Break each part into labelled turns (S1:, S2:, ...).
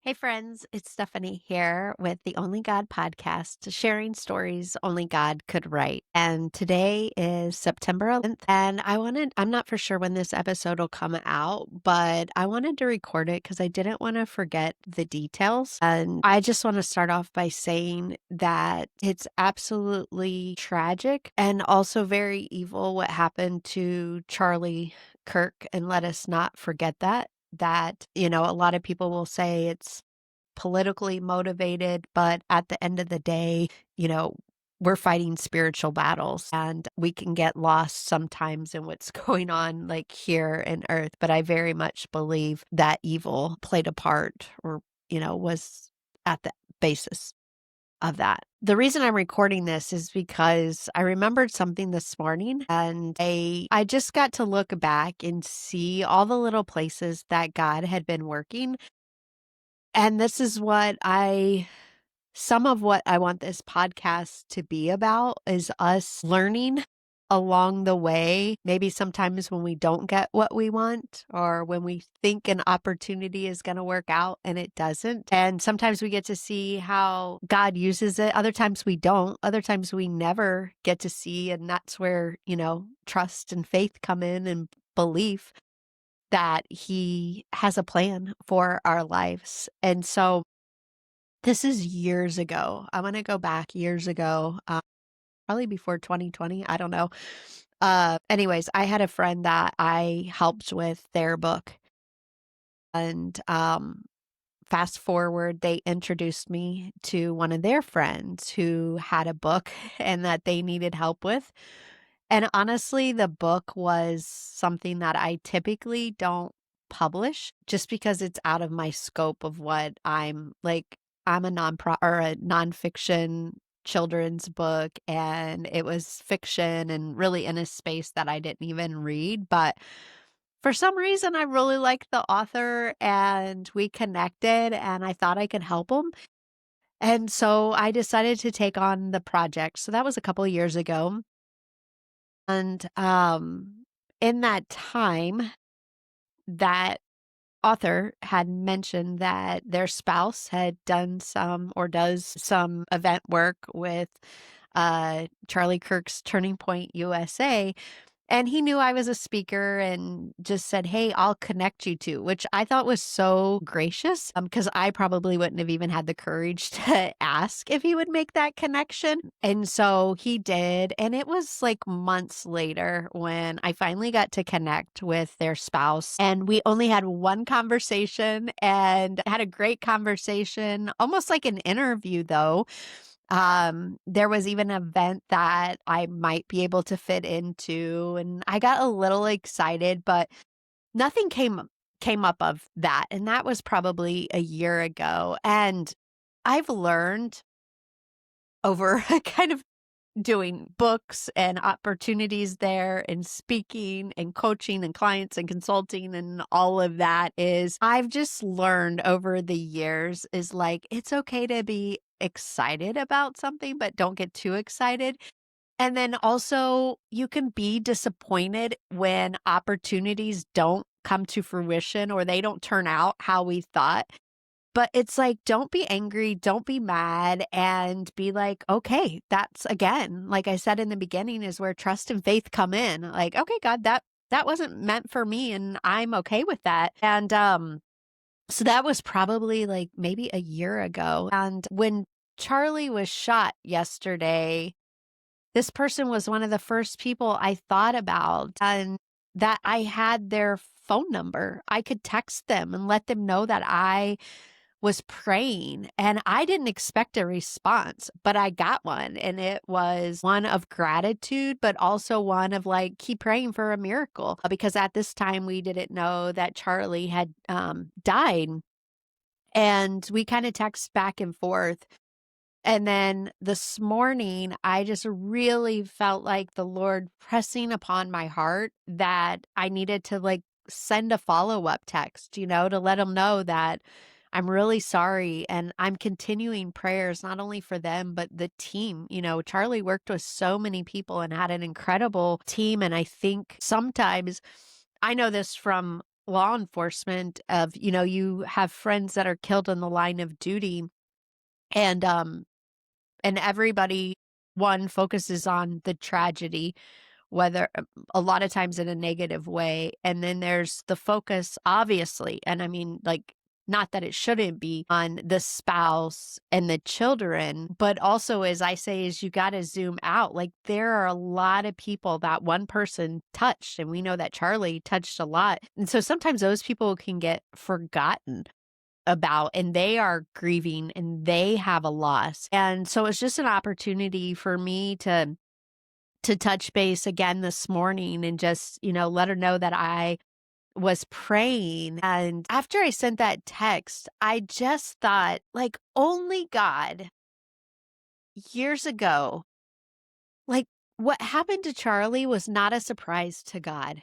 S1: Hey friends, it's Stephanie here with the Only God podcast, sharing stories only God could write. And today is September 11th, and I'm not for sure when this episode will come out, but I wanted to record it because I didn't want to forget the details. And I just want to start off by saying that it's absolutely tragic and also very evil what happened to Charlie Kirk, and let us not forget that a lot of people will say it's politically motivated, but at the end of the day, you know, we're fighting spiritual battles and we can get lost sometimes in what's going on like here in earth. But I very much believe that evil played a part or was at the basis of that. The reason I'm recording this is because I remembered something this morning and I just got to look back and see all the little places that God had been working. And this is some of what I want this podcast to be about is us learning along the way. Maybe sometimes when we don't get what we want or when we think an opportunity is going to work out and it doesn't. And sometimes we get to see how God uses it. Other times we don't. Other times we never get to see. And that's where trust and faith come in and belief that He has a plan for our lives. And so this is years ago. I want to go back years ago, probably before 2020. I don't know. Anyways, I had a friend that I helped with their book. And fast forward, they introduced me to one of their friends who had a book and that they needed help with. And honestly, the book was something that I typically don't publish just because it's out of my scope of what I'm like. I'm a a nonfiction children's book, and it was fiction and really in a space that I didn't even read. But for some reason, I really liked the author and we connected, and I thought I could help him. And so I decided to take on the project. So that was a couple of years ago. And in that time, that author had mentioned that their spouse had done some or does some event work with Charlie Kirk's Turning Point USA. And he knew I was a speaker and just said, "Hey, I'll connect you to," which I thought was so gracious because I probably wouldn't have even had the courage to ask if he would make that connection. And so he did. And it was like months later when I finally got to connect with their spouse. And we only had one conversation and had a great conversation, almost like an interview, though. There was even an event that I might be able to fit into, and I got a little excited, but nothing came up of that, and that was probably a year ago. And I've learned over kind of doing books and opportunities there and speaking and coaching and clients and consulting and all of that is I've just learned over the years is like it's okay to be excited about something, but don't get too excited. And then also you can be disappointed when opportunities don't come to fruition or they don't turn out how we thought. But it's like, don't be angry, don't be mad, and be like, okay, that's again, like I said in the beginning, is where trust and faith come in. Like, okay, God, that wasn't meant for me, and I'm okay with that. And so that was probably like maybe a year ago. And when Charlie was shot yesterday, this person was one of the first people I thought about, and that I had their phone number. I could text them and let them know that I was praying, and I didn't expect a response, but I got one, and it was one of gratitude, but also one of like, keep praying for a miracle, because at this time we didn't know that Charlie had died. And we kind of text back and forth. And then this morning, I just really felt like the Lord pressing upon my heart that I needed to like send a follow-up text to let them know that I'm really sorry. And I'm continuing prayers, not only for them, but the team. Charlie worked with so many people and had an incredible team. And I think sometimes I know this from law enforcement of, you have friends that are killed in the line of duty and and everybody one focuses on the tragedy, whether a lot of times in a negative way, and then there's the focus, obviously, and I mean, like, not that it shouldn't be on the spouse and the children, but also, as I say, is you gotta zoom out. Like, there are a lot of people that one person touched, and we know that Charlie touched a lot, and so sometimes those people can get forgotten about, and they are grieving and they have a loss. And so it's just an opportunity for me to touch base again this morning and just, let her know that I was praying. And after I sent that text, I just thought, like, only God years ago, like, what happened to Charlie was not a surprise to God.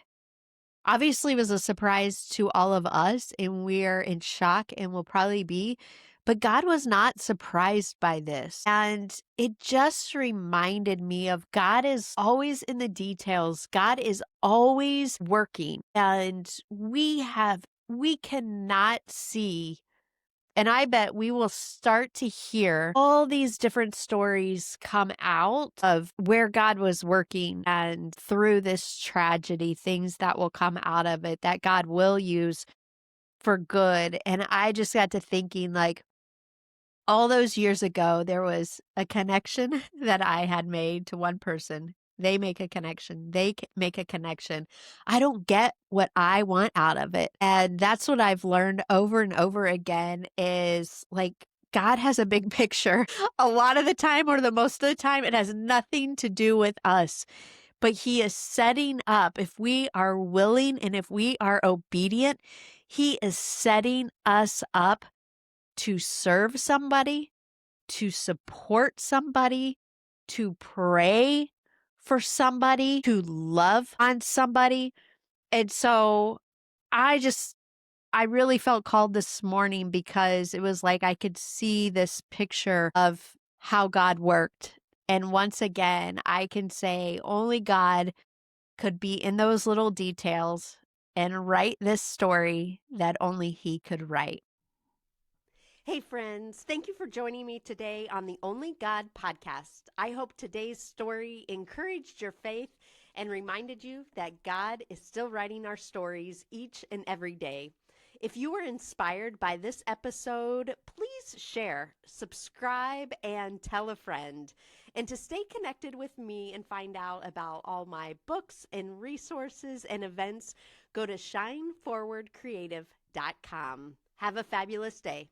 S1: Obviously, it was a surprise to all of us, and we're in shock and will probably be. But God was not surprised by this. And it just reminded me of God is always in the details. God is always working. And we cannot see, and I bet we will start to hear all these different stories come out of where God was working, and through this tragedy, things that will come out of it that God will use for good. And I just got to thinking, like, all those years ago, there was a connection that I had made to one person. They make a connection. Make a connection. I don't get what I want out of it. And that's what I've learned over and over again is, like, God has a big picture. A lot of the time, or the most of the time, it has nothing to do with us. But He is setting up, if we are willing and if we are obedient, He is setting us up to serve somebody, to support somebody, to pray for somebody, to love on somebody. And so I just, I really felt called this morning because it was like I could see this picture of how God worked. And once again, I can say only God could be in those little details and write this story that only He could write.
S2: Hey, friends, thank you for joining me today on the Only God podcast. I hope today's story encouraged your faith and reminded you that God is still writing our stories each and every day. If you were inspired by this episode, please share, subscribe, and tell a friend. And to stay connected with me and find out about all my books and resources and events, go to shineforwardcreative.com. Have a fabulous day.